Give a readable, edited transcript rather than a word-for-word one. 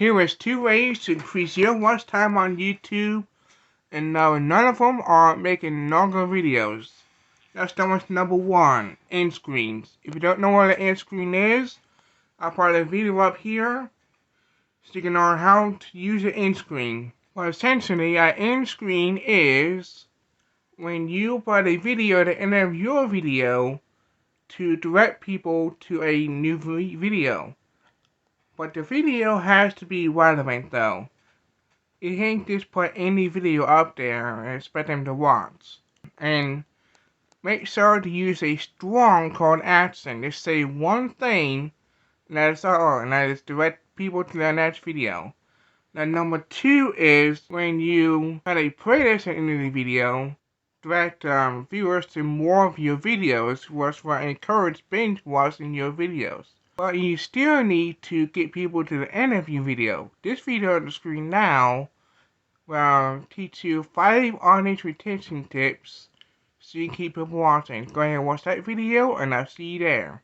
Here is 2 ways to increase your watch time on YouTube, and none of them are making longer videos. Let's start with number 1, end screens. If you don't know what an end screen is, I'll put a video up here so you can learn how to use an end screen. Well, essentially, an end screen is when you put a video at the end of your video to direct people to a new video. But the video has to be relevant though. You can't just put any video up there and expect them to watch. And make sure to use a strong call to action. Just say one thing, and that's all, and that is direct people to the next video. Now number 2 is when you put a playlist at the end of the video, direct viewers to more of your videos, which will encourage binge watching your videos. But you still need to get people to the end of your video. This video on the screen now will teach you 5 audience retention tips so you can keep people watching. Go ahead and watch that video, and I'll see you there.